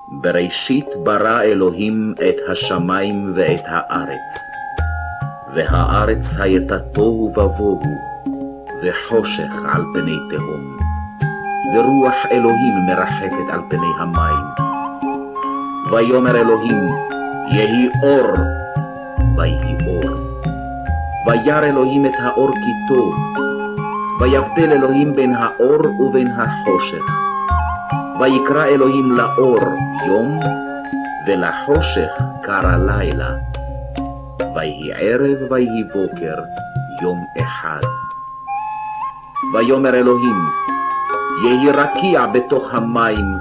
בראשית ברא אלוהים את השמיים ואת הארץ. והארץ הייתה תוהו ובוהו, וחושך על פני תהום, ורוח אלוהים מרחפת על פני המים. ויאמר אלוהים, יהי אור, ויהי אור. וירא אלוהים את האור כי טוב, ויבדל אלוהים בין האור ובין החושך. ויקרא אלוהים לאור יום, ולחושך קרא לילה. ויהי ערב ויהי בוקר, יום אחד. ויאמר אלוהים, יהי רקיע בתוך המים,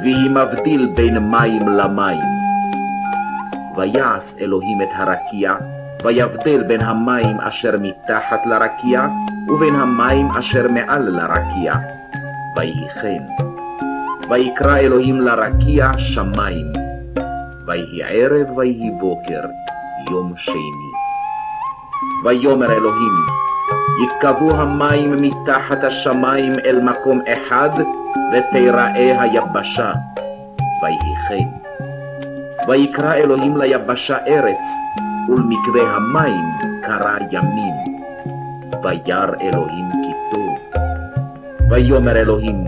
ויהי מבדיל בין מים למים. ויעש אלוהים את הרקיע, ויבדל בין המים אשר מתחת לרקיע, ובין המים אשר מעל לרקיע. ויהי כן. ויקרא אלוהים לרקיע שמיים. ויהי ערב ויהי בוקר, יום שני. ויאמר אלוהים, יקבעו המים מתחת השמיים אל מקום אחד, ותיראה היבשה. ויהי כן. ויקרא אלוהים ליבשה ארץ, ולמקווה המים קרא ימים. וירא אלוהים כי טוב. ויאמר אלוהים,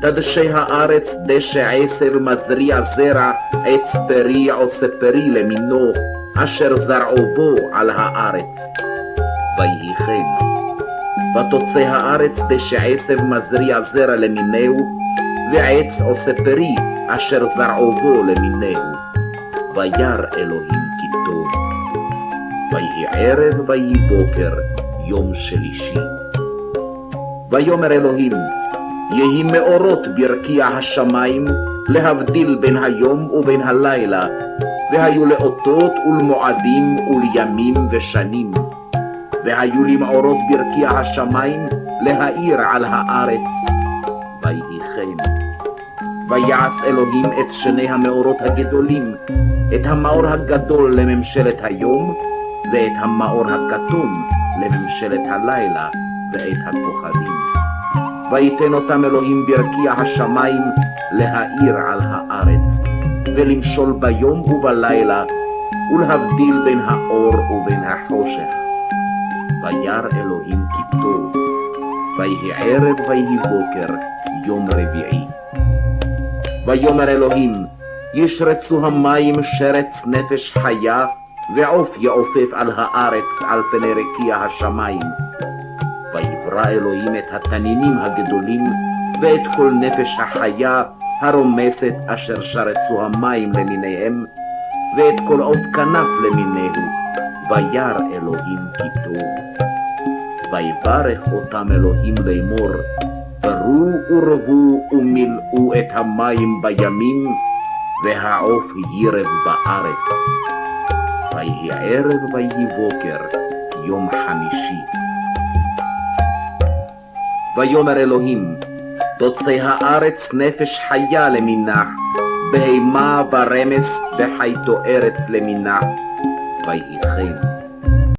תדשא הארץ דשא עשב מזריע זרע, עץ פרי עושה פרי למינו, אשר זרעו בו על הארץ. ויהי כן. ותוצא הארץ דשא עשב מזריע זרע למינהו, ועץ עושה פרי אשר זרעו בו למינהו. וירא אלוהים כי טוב. ויהי ערב ויהי בוקר, יום שלישי. ויאמר אלוהים, יהי מאורות ברקיע השמיים, להבדיל בין היום ובין הלילה, והיו לאותות ולמועדים ולימים ושנים. והיו למאורות ברקיע השמיים, להאיר על הארץ. ויהי כן. ויעש אלוהים את שני המאורות הגדולים, את המאור הגדול לממשלת היום, ואת המאור הקטון לממשלת הלילה, ואת הכוכבים. ויתן אותם אלוהים ברקיע השמיים להאיר על הארץ, ולמשול ביום ובלילה, ולהבדיל בין האור ובין החושך. וירא אלוהים כי טוב. ויהי ערב ויהי בוקר, יום רביעי. ויאמר אלוהים, ישרצו המים שרץ נפש חיה, ועוף יעופף על הארץ על פני רקיע השמיים. ויברא אלוהים את התנינים הגדולים, ואת כל נפש החיה הרומסת אשר שרצו המים למיניהם, ואת כל עוד כנף למיניהו. וירא אלוהים כי טוב. ויברך אותם אלוהים לאמור, פרו ורבו ומילאו את המים בימים, והעוף ירב בארץ. ויהי ערב ויהי בוקר, יום חמישי. ויאמר אלוהים, תוצא הארץ נפש חיה למינה, בהמה ורמס בחי תוערת למינה. ויהי כן.